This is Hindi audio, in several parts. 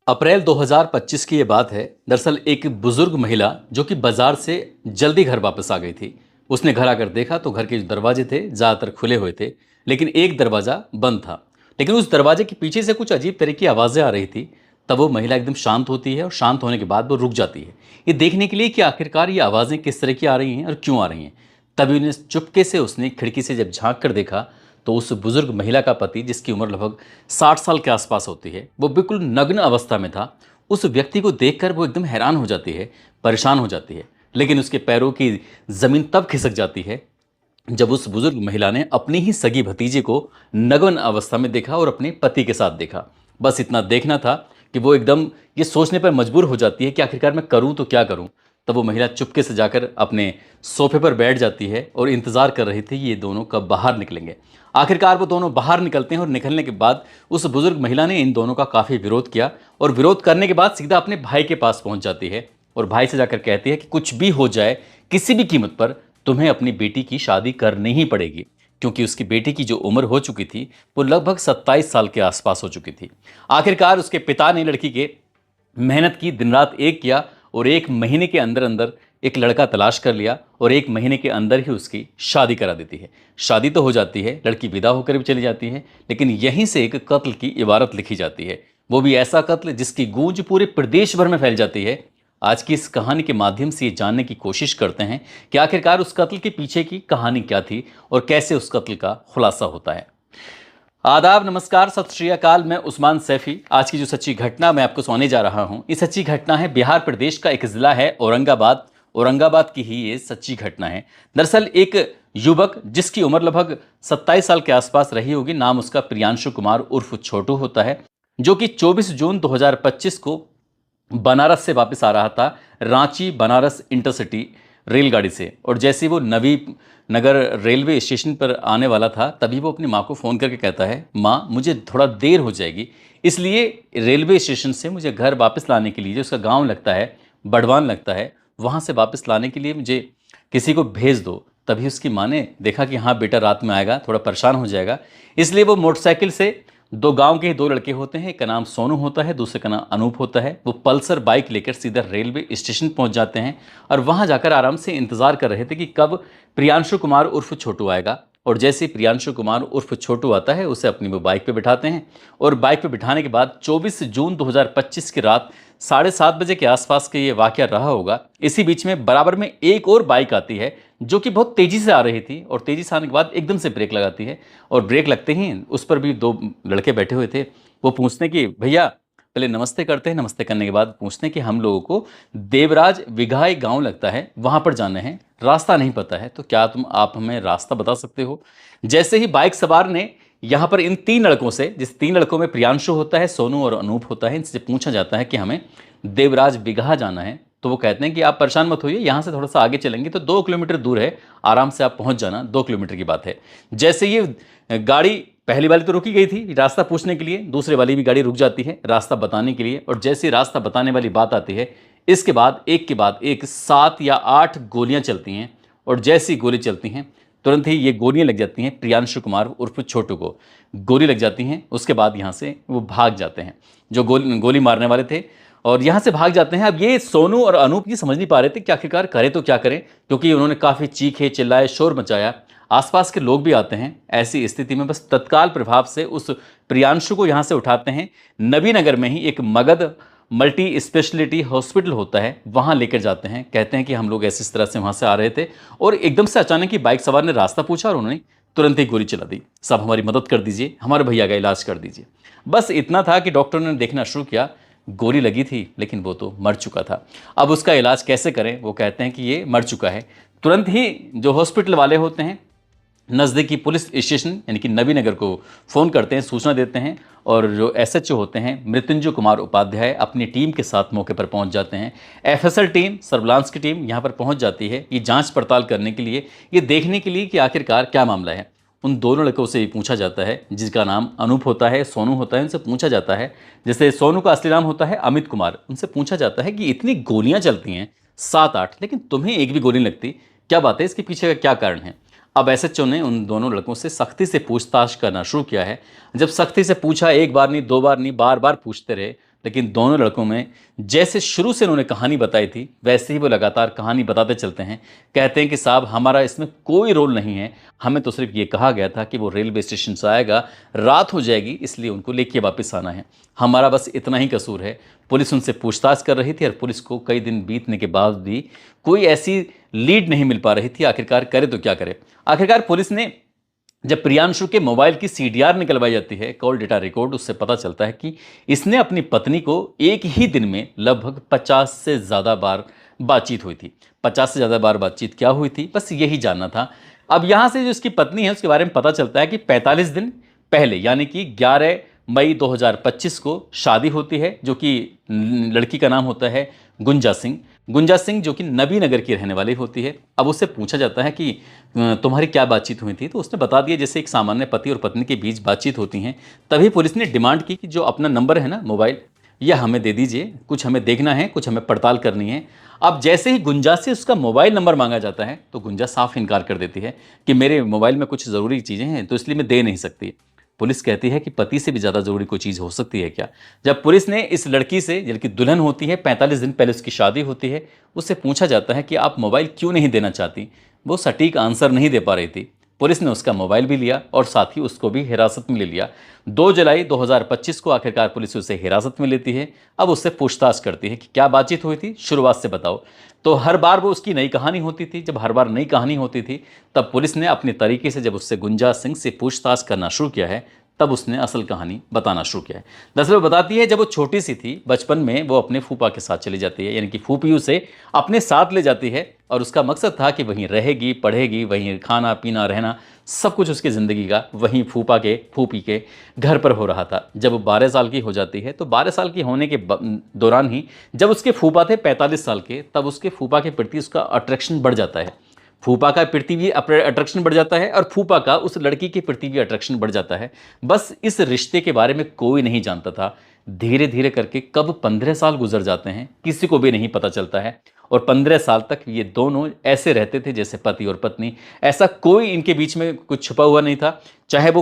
अप्रैल 2025 की ये बात है। दरअसल एक बुजुर्ग महिला जो कि बाजार से जल्दी घर वापस आ गई थी। उसने घर आकर देखा तो घर के जो दरवाजे थे ज़्यादातर खुले हुए थे, लेकिन एक दरवाज़ा बंद था। लेकिन उस दरवाजे के पीछे से कुछ अजीब तरह की आवाज़ें आ रही थी। तब वो महिला एकदम शांत होती है और शांत होने के बाद वो रुक जाती है, ये देखने के लिए कि आखिरकार ये आवाज़ें किस तरह की आ रही हैं और क्यों आ रही हैं। तभी उन्हें चुपके से उसने खिड़की से जब झांक कर देखा तो उस बुजुर्ग महिला का पति, जिसकी उम्र लगभग 60 साल के आसपास होती है, वो बिल्कुल नग्न अवस्था में था। उस व्यक्ति को देखकर वो एकदम हैरान हो जाती है, परेशान हो जाती है। लेकिन उसके पैरों की जमीन तब खिसक जाती है जब उस बुजुर्ग महिला ने अपनी ही सगी भतीजे को नग्न अवस्था में देखा और अपने पति के साथ देखा। बस इतना देखना था कि वो एकदम ये सोचने पर मजबूर हो जाती है कि आखिरकार मैं करूं तो क्या करूं। तब वो महिला चुपके से जाकर अपने सोफे पर बैठ जाती है और इंतज़ार कर रही थी ये दोनों कब बाहर निकलेंगे। आखिरकार वो दोनों बाहर निकलते हैं और निकलने के बाद उस बुजुर्ग महिला ने इन दोनों का काफ़ी विरोध किया और विरोध करने के बाद सीधा अपने भाई के पास पहुंच जाती है और भाई से जाकर कहती है कि कुछ भी हो जाए, किसी भी कीमत पर तुम्हें अपनी बेटी की शादी करनी ही पड़ेगी। क्योंकि उसकी बेटी की जो उम्र हो चुकी थी वो लगभग 27 साल के आसपास हो चुकी थी। आखिरकार उसके पिता ने लड़की के मेहनत की, दिन रात एक किया और 1 महीने के अंदर अंदर एक लड़का तलाश कर लिया और 1 महीने के अंदर ही उसकी शादी करा देती है। शादी तो हो जाती है, लड़की विदा होकर भी चली जाती है, लेकिन यहीं से एक कत्ल की इबारत लिखी जाती है। वो भी ऐसा कत्ल जिसकी गूंज पूरे प्रदेश भर में फैल जाती है। आज की इस कहानी के माध्यम से ये जानने की कोशिश करते हैं कि आखिरकार उस कत्ल के पीछे की कहानी क्या थी और कैसे उस कत्ल का खुलासा होता है। आदाब, नमस्कार, सत श्री अकाल। मैं उस्मान सैफी। आज की जो सच्ची घटना मैं आपको सुनाने जा रहा हूं, ये सच्ची घटना है बिहार प्रदेश का एक जिला है औरंगाबाद। औरंगाबाद की ही ये सच्ची घटना है। दरअसल एक युवक जिसकी उम्र लगभग 27 साल के आसपास रही होगी, नाम उसका प्रियांशु कुमार उर्फ छोटू होता है, जो कि 24 जून 2025 को बनारस से वापस आ रहा था, रांची बनारस इंटरसिटी रेलगाड़ी से। और जैसे वो नवी नगर रेलवे स्टेशन पर आने वाला था तभी वो अपनी माँ को फ़ोन करके कहता है, माँ मुझे थोड़ा देर हो जाएगी, इसलिए रेलवे स्टेशन से मुझे घर वापस लाने के लिए, जो उसका गांव लगता है बड़वान लगता है, वहाँ से वापस लाने के लिए मुझे किसी को भेज दो। तभी उसकी माँ ने देखा कि हाँ बेटा रात में आएगा, थोड़ा परेशान हो जाएगा, इसलिए वो मोटरसाइकिल से, दो गांव के 2 लड़के होते हैं, एक का नाम सोनू होता है, दूसरे का नाम अनूप होता है, वो पल्सर बाइक लेकर सीधा रेलवे स्टेशन पहुंच जाते हैं और वहां जाकर आराम से इंतजार कर रहे थे कि कब प्रियांशु कुमार उर्फ छोटू आएगा। और जैसे ही प्रियांशु कुमार उर्फ छोटू आता है उसे अपनी वो बाइक पे बिठाते हैं और बाइक पे बिठाने के बाद 24 जून 2025 की रात 7:30 बजे के आसपास के ये वाकया रहा होगा। इसी बीच में बराबर में एक और बाइक आती है जो कि बहुत तेज़ी से आ रही थी और तेज़ी से आने के बाद एकदम से ब्रेक लगाती है और ब्रेक लगते ही उस पर भी 2 लड़के बैठे हुए थे। वो पूछते कि भैया, पहले नमस्ते करते हैं, नमस्ते करने के बाद पूछते हैं कि हम लोगों को देवराज विघाई गांव लगता है, वहां पर जाना है, रास्ता नहीं पता है, तो क्या आप हमें रास्ता बता सकते हो। जैसे ही बाइक सवार ने यहाँ पर इन 3 लड़कों से, जिस 3 लड़कों में प्रियांशु होता है, सोनू और अनूप होता है, इनसे पूछा जाता है कि हमें देवराज बिगहा जाना है, तो वो कहते हैं कि आप परेशान मत होइए, यहाँ से थोड़ा सा आगे चलेंगे तो 2 किलोमीटर दूर है, आराम से आप पहुँच जाना, 2 किलोमीटर की बात है। जैसे ये गाड़ी, पहली वाली तो रुकी गई थी रास्ता पूछने के लिए, दूसरे वाली भी गाड़ी रुक जाती है रास्ता बताने के लिए। और जैसे रास्ता बताने वाली बात आती है, इसके बाद एक के बाद एक 7 या 8 गोलियां चलती हैं और जैसी गोली चलती हैं तुरंत ही ये गोलियां लग जाती हैं प्रियांशु कुमार उर्फ छोटू को, गोली लग जाती हैं। उसके बाद यहाँ से वो भाग जाते हैं जो गोली मारने वाले थे, और यहाँ से भाग जाते हैं। अब ये सोनू और अनूप ये समझ नहीं पा रहे थे कि आखिरकार करें तो क्या करें, क्योंकि उन्होंने काफ़ी चीखे चिल्लाए, शोर मचाया, आसपास के लोग भी आते हैं। ऐसी स्थिति में बस तत्काल प्रभाव से उस प्रियांशु को यहाँ से उठाते हैं, नबीनगर में ही एक मगध मल्टी स्पेशलिटी हॉस्पिटल होता है, वहाँ लेकर जाते हैं। कहते हैं कि हम लोग ऐसी इस तरह से वहाँ से आ रहे थे और एकदम से अचानक ही बाइक सवार ने रास्ता पूछा और उन्होंने तुरंत ही गोली चला दी। सब हमारी मदद कर दीजिए, हमारे भैया का इलाज कर दीजिए। बस इतना था कि डॉक्टर ने देखना शुरू किया, गोली लगी थी लेकिन वो तो मर चुका था। अब उसका इलाज कैसे करें, वो कहते हैं कि ये मर चुका है। तुरंत ही जो हॉस्पिटल वाले होते हैं नज़दीकी पुलिस स्टेशन यानी कि नबीनगर को फ़ोन करते हैं, सूचना देते हैं, और जो एसएचओ होते हैं मृत्युंजय कुमार उपाध्याय अपनी टीम के साथ मौके पर पहुंच जाते हैं। एफएसएल टीम, सर्विलांस की टीम यहाँ पर पहुंच जाती है ये जांच पड़ताल करने के लिए, ये देखने के लिए कि आखिरकार क्या मामला है। उन दोनों लड़कों से पूछा जाता है, जिसका नाम अनूप होता है, सोनू होता है, उनसे पूछा जाता है, जैसे सोनू का असली नाम होता है अमित कुमार, उनसे पूछा जाता है कि इतनी गोलियां चलती हैं 7-8, लेकिन तुम्हें एक भी गोली लगती, क्या बात है, इसके पीछे का क्या कारण है। अब एसएचओ ने उन दोनों लड़कों से सख्ती से पूछताछ करना शुरू किया है। जब सख्ती से पूछा, एक बार नहीं, 2 बार नहीं, बार बार पूछते रहे, लेकिन दोनों लड़कों में जैसे शुरू से उन्होंने कहानी बताई थी वैसे ही वो लगातार कहानी बताते चलते हैं। कहते हैं कि साहब हमारा इसमें कोई रोल नहीं है, हमें तो सिर्फ ये कहा गया था कि वो रेलवे स्टेशन से आएगा, रात हो जाएगी इसलिए उनको लेके वापस आना है, हमारा बस इतना ही कसूर है। पुलिस उनसे पूछताछ कर रही थी और पुलिस को कई दिन बीतने के बाद भी कोई ऐसी लीड नहीं मिल पा रही थी, आखिरकार करे तो क्या करे। आखिरकार पुलिस ने जब प्रियांशु के मोबाइल की सीडीआर निकलवाई जाती है, कॉल डेटा रिकॉर्ड, उससे पता चलता है कि इसने अपनी पत्नी को एक ही दिन में लगभग 50 से ज़्यादा बार बातचीत हुई थी। 50 से ज़्यादा बार बातचीत क्या हुई थी, बस यही जानना था। अब यहाँ से जो उसकी पत्नी है उसके बारे में पता चलता है कि 45 दिन पहले यानी कि 11 मई 2025 को शादी होती है, जो कि लड़की का नाम होता है गुंजा सिंह। गुंजा सिंह जो कि नबी नगर की रहने वाली होती है। अब उससे पूछा जाता है कि तुम्हारी क्या बातचीत हुई थी, तो उसने बता दिया जैसे एक सामान्य पति और पत्नी के बीच बातचीत होती हैं। तभी पुलिस ने डिमांड की कि जो अपना नंबर है ना मोबाइल, यह हमें दे दीजिए, कुछ हमें देखना है, कुछ हमें पड़ताल करनी है। अब जैसे ही गुंजा से उसका मोबाइल नंबर मांगा जाता है तो गुंजा साफ इनकार कर देती है कि मेरे मोबाइल में कुछ ज़रूरी चीज़ें हैं तो इसलिए मैं दे नहीं सकती। पुलिस कहती है कि पति से भी ज़्यादा ज़रूरी कोई चीज़ हो सकती है क्या। जब पुलिस ने इस लड़की से, जबकि दुल्हन होती है, 45 दिन पहले उसकी शादी होती है, उससे पूछा जाता है कि आप मोबाइल क्यों नहीं देना चाहती, वो सटीक आंसर नहीं दे पा रही थी। पुलिस ने उसका मोबाइल भी लिया और साथ ही उसको भी हिरासत में ले लिया। 2 जुलाई 2025 को आखिरकार पुलिस उसे हिरासत में लेती है। अब उससे पूछताछ करती है कि क्या बातचीत हुई थी, शुरुआत से बताओ। तो हर बार वो उसकी नई कहानी होती थी। जब हर बार नई कहानी होती थी तब पुलिस ने अपने तरीके से जब उससे गुंजा सिंह से पूछताछ करना शुरू किया है, तब उसने असल कहानी बताना शुरू किया है। दरअसल वो बताती है जब वो छोटी सी थी, बचपन में वो अपने फूफा के साथ चली जाती है, यानी कि फूफी उसे अपने साथ ले जाती है और उसका मकसद था कि वहीं रहेगी, पढ़ेगी, वहीं खाना पीना रहना सब कुछ उसकी ज़िंदगी का वहीं फूफी के घर पर हो रहा था। जब वो 12 साल की हो जाती है तो 12 साल की होने के दौरान ही जब उसके फूफा थे 45 साल के, तब उसके फूफा के प्रति उसका अट्रैक्शन बढ़ जाता है। फूफा का प्रति भी अट्रैक्शन बढ़ जाता है और फूफा का उस लड़की के प्रति भी अट्रैक्शन बढ़ जाता है। बस इस रिश्ते के बारे में कोई नहीं जानता था। धीरे धीरे करके कब 15 साल गुजर जाते हैं किसी को भी नहीं पता चलता है और 15 साल तक ये दोनों ऐसे रहते थे जैसे पति और पत्नी। ऐसा कोई इनके बीच में कुछ छुपा हुआ नहीं था। चाहे वो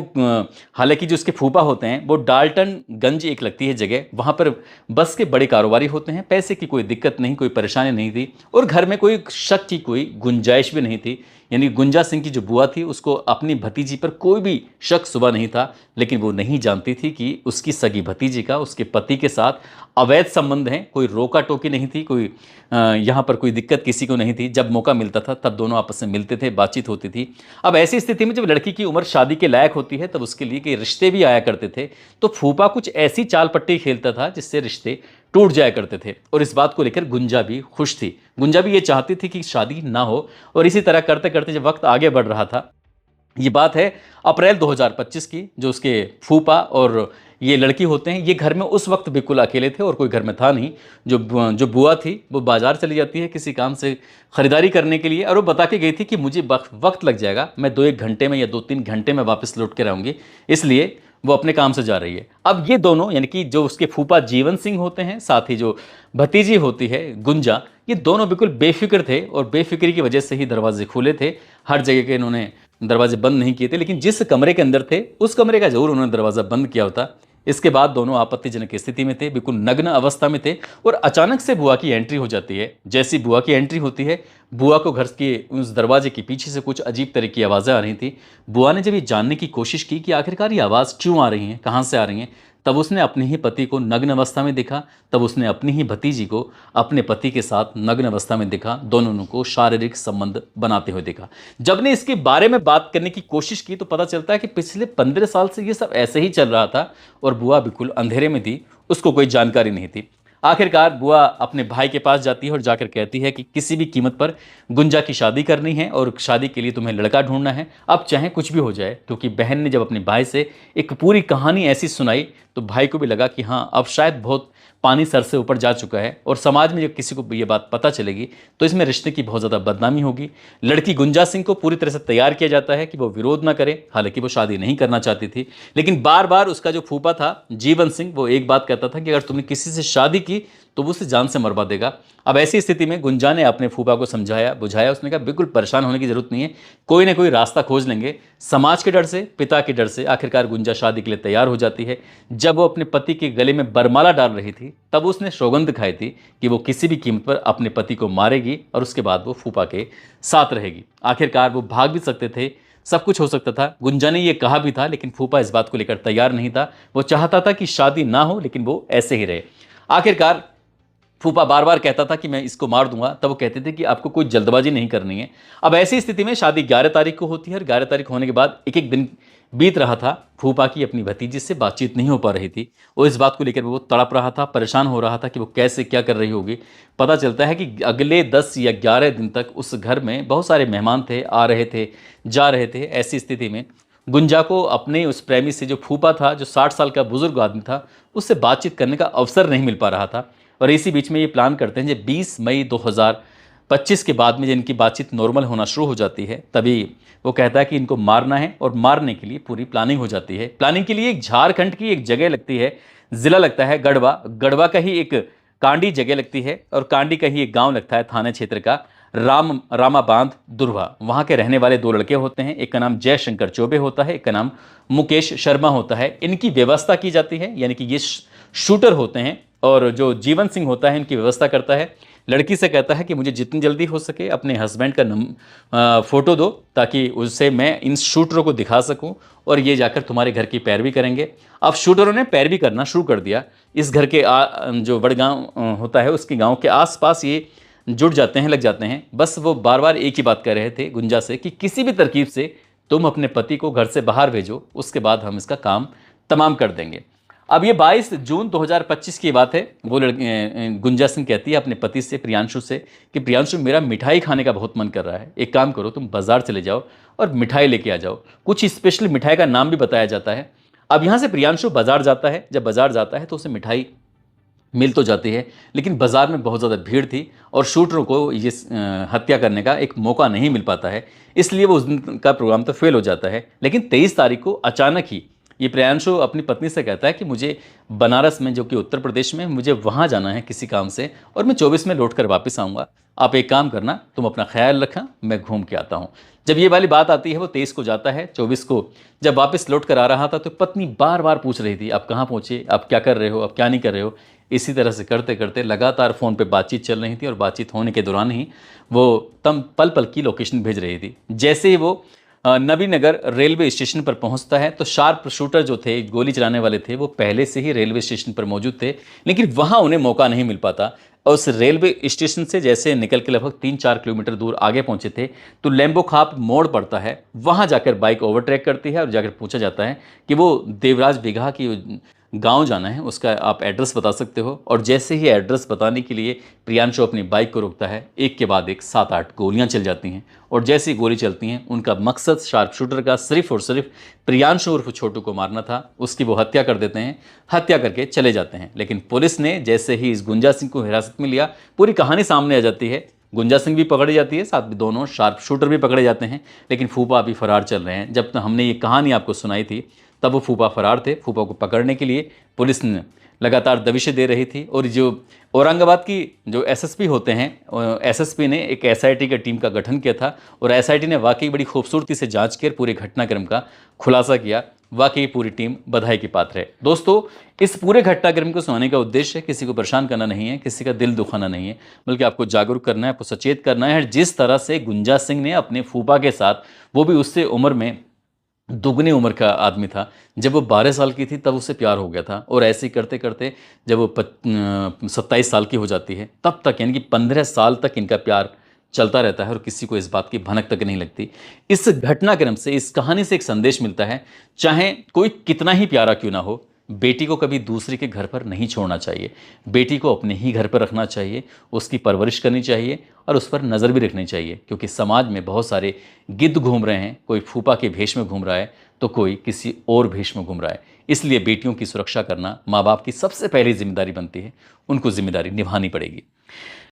हालांकि जो उसके फूफा होते हैं वो डाल्टनगंज एक लगती है जगह, वहाँ पर बस के बड़े कारोबारी होते हैं, पैसे की कोई दिक्कत नहीं, कोई परेशानी नहीं थी और घर में कोई शक की कोई गुंजाइश भी नहीं थी। यानी गुंजा सिंह की जो बुआ थी उसको अपनी भतीजी पर कोई भी शक सुबह नहीं था, लेकिन वो नहीं जानती थी कि उसकी सगी भतीजी का उसके पति के साथ अवैध संबंध हैं। कोई रोका टोकी नहीं थी, कोई यहाँ पर कोई दिक्कत किसी को नहीं थी। जब मौका मिलता था तब दोनों आपस में मिलते थे, बातचीत होती थी। अब ऐसी स्थिति में जब लड़की की उम्र शादी के लायक होती है तब उसके लिए कई रिश्ते भी आया करते थे। तो फूफा कुछ ऐसी चाल पट्टी खेलता था जिससे रिश्ते टूट जाया करते थे और इस बात को लेकर गुंजा भी खुश थी। गुंजा भी ये चाहती थी कि शादी ना हो और इसी तरह करते करते जब वक्त आगे बढ़ रहा था, ये बात है अप्रैल 2025 की, जो उसके फूफा और ये लड़की होते हैं ये घर में उस वक्त बिल्कुल अकेले थे और कोई घर में था नहीं। जो बुआ थी वो बाजार चली जाती है किसी काम से ख़रीदारी करने के लिए और वो बता के गई थी कि मुझे वक्त लग जाएगा, मैं 2-1 घंटे में या 2-3 घंटे में वापस लौट कर आऊँगी, इसलिए वो अपने काम से जा रही है। अब ये दोनों यानी कि जो उसके फूफा जीवन सिंह होते हैं, साथ ही जो भतीजी होती है गुंजा, ये दोनों बिल्कुल बेफिक्र थे और बेफिक्री की वजह से ही दरवाजे खुले थे। हर जगह के इन्होंने दरवाजे बंद नहीं किए थे, लेकिन जिस कमरे के अंदर थे उस कमरे का जरूर उन्होंने दरवाज़ा बंद किया होता। इसके बाद दोनों आपत्तिजनक स्थिति में थे, बिल्कुल नग्न अवस्था में थे और अचानक से बुआ की एंट्री हो जाती है। जैसी बुआ की एंट्री होती है, बुआ को घर के उस दरवाजे के पीछे से कुछ अजीब तरह की आवाज़ें आ रही थी। बुआ ने जब ये जानने की कोशिश की कि आखिरकार ये आवाज़ क्यों आ रही हैं, कहाँ से आ रही हैं, तब उसने अपने ही पति को नग्न अवस्था में देखा। तब उसने अपनी ही भतीजी को अपने पति के साथ नग्न अवस्था में देखा, दोनों को शारीरिक संबंध बनाते हुए देखा। जब ने इसके बारे में बात करने की कोशिश की तो पता चलता है कि पिछले 15 साल से ये सब ऐसे ही चल रहा था और बुआ बिल्कुल अंधेरे में थी, उसको कोई जानकारी नहीं थी। आखिरकार बुआ अपने भाई के पास जाती है और जाकर कहती है कि किसी भी कीमत पर गुंजा की शादी करनी है और शादी के लिए तुम्हें लड़का ढूंढना है, अब चाहे कुछ भी हो जाए। क्योंकि बहन ने जब अपने भाई से एक पूरी कहानी ऐसी सुनाई तो भाई को भी लगा कि हाँ अब शायद बहुत पानी सर से ऊपर जा चुका है और समाज में जब किसी को ये बात पता चलेगी तो इसमें रिश्ते की बहुत ज़्यादा बदनामी होगी। लड़की गुंजा सिंह को पूरी तरह से तैयार किया जाता है कि वो विरोध ना करे, हालांकि वो शादी नहीं करना चाहती थी, लेकिन बार बार उसका जो फूफा था जीवन सिंह वो एक बात कहता था कि अगर तुमने किसी से शादी की तो वो उसे जान से मरवा देगा। अब ऐसी स्थिति में गुंजा ने अपने फूफा को समझाया बुझाया। उसने कहा बिल्कुल परेशान होने की जरूरत नहीं है, कोई ना कोई रास्ता खोज लेंगे। समाज के डर से, पिता के डर से आखिरकार गुंजा शादी के लिए तैयार हो जाती है। जब वो अपने पति के गले में बरमाला डाल रही थी तब उसने सौगंध खाई थी कि वो किसी भी कीमत पर अपने पति को मारेगी और उसके बाद वो फूफा के साथ रहेगी। आखिरकार वो भाग भी सकते थे, सब कुछ हो सकता था। गुंजा ने ये कहा भी था, लेकिन फूफा इस बात को लेकर तैयार नहीं था। वो चाहता था कि शादी ना हो, लेकिन वो ऐसे ही रहे। आखिरकार फूफा बार बार कहता था कि मैं इसको मार दूंगा, तब वो कहते थे कि आपको कोई जल्दबाजी नहीं करनी है। अब ऐसी स्थिति में शादी 11 तारीख को होती है और 11 तारीख होने के बाद एक एक दिन बीत रहा था। फूफा की अपनी भतीजी से बातचीत नहीं हो पा रही थी। वो इस बात को लेकर वो तड़प रहा था, परेशान हो रहा था कि वो कैसे क्या कर रही होगी। पता चलता है कि अगले 10 या 11 दिन तक उस घर में बहुत सारे मेहमान थे, आ रहे थे, जा रहे थे। ऐसी स्थिति में गुंजा को अपने उस प्रेमी से, जो फूफा था, जो 60 साल का बुजुर्ग आदमी था, उससे बातचीत करने का अवसर नहीं मिल पा रहा था। और इसी बीच में ये प्लान करते हैं, जब 20 मई 2025 के बाद में जिनकी बातचीत नॉर्मल होना शुरू हो जाती है, तभी वो कहता है कि इनको मारना है और मारने के लिए पूरी प्लानिंग हो जाती है। प्लानिंग के लिए एक झारखंड की एक जगह लगती है, जिला लगता है गढ़वा। गढ़वा का ही एक कांडी जगह लगती है और कांडी का ही एक गांव लगता है थाना क्षेत्र का रामा बांध दुर्वा। वहाँ के रहने वाले 2 लड़के होते हैं, एक का नाम जयशंकर चौबे होता है, एक का नाम मुकेश शर्मा होता है। इनकी व्यवस्था की जाती है, यानी कि ये शूटर होते हैं और जो जीवन सिंह होता है इनकी व्यवस्था करता है। लड़की से कहता है कि मुझे जितनी जल्दी हो सके अपने हस्बैंड का फ़ोटो दो, ताकि उससे मैं इन शूटरों को दिखा सकूं और ये जाकर तुम्हारे घर की पैरवी करेंगे। अब शूटरों ने पैरवी करना शुरू कर दिया। इस घर के जो वडगांव होता है उसके गांव के आसपास ये जुड़ जाते हैं, लग जाते हैं। बस वो बार बार एक ही बात कह रहे थे गुंजा से कि किसी भी तरकीब से तुम अपने पति को घर से बाहर भेजो, उसके बाद हम इसका काम तमाम कर देंगे। अब ये 22 जून 2025 की बात है। वो गुंजा सिंह कहती है अपने पति से, प्रियांशु से, कि प्रियांशु मेरा मिठाई खाने का बहुत मन कर रहा है, एक काम करो तुम बाजार चले जाओ और मिठाई लेके आ जाओ। कुछ स्पेशल मिठाई का नाम भी बताया जाता है। अब यहाँ से प्रियांशु बाजार जाता है। जब बाजार जाता है तो उसे मिठाई मिल तो जाती है, लेकिन बाजार में बहुत ज़्यादा भीड़ थी और शूटरों को ये हत्या करने का एक मौका नहीं मिल पाता है, इसलिए वो उस दिन का प्रोग्राम तो फेल हो जाता है। लेकिन 23 तारीख को अचानक ही ये प्रियांशु अपनी पत्नी से कहता है कि मुझे बनारस में, जो कि उत्तर प्रदेश में, मुझे वहाँ जाना है किसी काम से और मैं 24 में लौट कर वापस आऊँगा। आप एक काम करना, तुम अपना ख्याल रखना, मैं घूम के आता हूँ। जब ये वाली बात आती है वो 23 को जाता है। 24 को जब वापस लौट कर आ रहा था तो पत्नी बार बार पूछ रही थी, आप कहाँ पहुँचे, आप क्या कर रहे हो, आप क्या नहीं कर रहे हो। इसी तरह से करते करते लगातार फ़ोन पे बातचीत चल रही थी और बातचीत होने के दौरान ही वो तम पल पल की लोकेशन भेज रही थी। जैसे ही वो नबीनगर रेलवे स्टेशन पर पहुंचता है तो शार्प शूटर जो थे, गोली चलाने वाले थे, वो पहले से ही रेलवे स्टेशन पर मौजूद थे, लेकिन वहां उन्हें मौका नहीं मिल पाता। और उस रेलवे स्टेशन से जैसे निकल के लगभग 3-4 किलोमीटर दूर आगे पहुंचे थे तो लैम्बो खाप मोड़ पड़ता है। वहां जाकर बाइक ओवरटेक करती है और जाकर पूछा जाता है कि वो देवराज बिघा की गांव जाना है, उसका आप एड्रेस बता सकते हो। और जैसे ही एड्रेस बताने के लिए प्रियांशु अपनी बाइक को रोकता है, एक के बाद एक 7-8 गोलियां चल जाती हैं। और जैसे ही गोली चलती हैं, उनका मकसद शार्प शूटर का सिर्फ और सिर्फ प्रियांशु उर्फ छोटू को मारना था। उसकी वो हत्या कर देते हैं, हत्या करके चले जाते हैं। लेकिन पुलिस ने जैसे ही इस गुंजा सिंह को हिरासत में लिया, पूरी कहानी सामने आ जाती है। गुंजा सिंह भी पकड़ी जाती है, साथ में दोनों शार्प शूटर भी पकड़े जाते हैं, लेकिन फूफा अभी फरार चल रहे हैं। जब तक हमने ये कहानी आपको सुनाई थी तब वो फूफा फरार थे। फूफा को पकड़ने के लिए पुलिस ने लगातार दबिशें दे रही थी। और जो औरंगाबाद की जो एसएसपी होते हैं, एसएसपी ने एक एसआईटी की टीम का गठन किया था और एसआईटी ने वाकई बड़ी खूबसूरती से जांच कर पूरे घटनाक्रम का खुलासा किया। वाकई पूरी टीम बधाई की पात्र है। दोस्तों, इस पूरे घटनाक्रम को सुनाने का उद्देश्य किसी को परेशान करना नहीं है, किसी का दिल दुखाना नहीं है, बल्कि आपको जागरूक करना है, आपको सचेत करना है। जिस तरह से गुंजा सिंह ने अपने फूफा के साथ, वो भी उससे उम्र में दुगनी उम्र का आदमी था, जब वो 12 साल की थी तब उससे प्यार हो गया था। और ऐसे ही करते करते जब वो 27 साल की हो जाती है तब तक, यानी कि 15 साल तक इनका प्यार चलता रहता है और किसी को इस बात की भनक तक नहीं लगती। इस घटनाक्रम से, इस कहानी से एक संदेश मिलता है, चाहे कोई कितना ही प्यारा क्यों ना हो, बेटी को कभी दूसरे के घर पर नहीं छोड़ना चाहिए। बेटी को अपने ही घर पर रखना चाहिए, उसकी परवरिश करनी चाहिए और उस पर नज़र भी रखनी चाहिए। क्योंकि समाज में बहुत सारे गिद्ध घूम रहे हैं, कोई फूफा के भेष में घूम रहा है तो कोई किसी और भेष में घूम रहा है। इसलिए बेटियों की सुरक्षा करना माँ बाप की सबसे पहली जिम्मेदारी बनती है, उनको जिम्मेदारी निभानी पड़ेगी।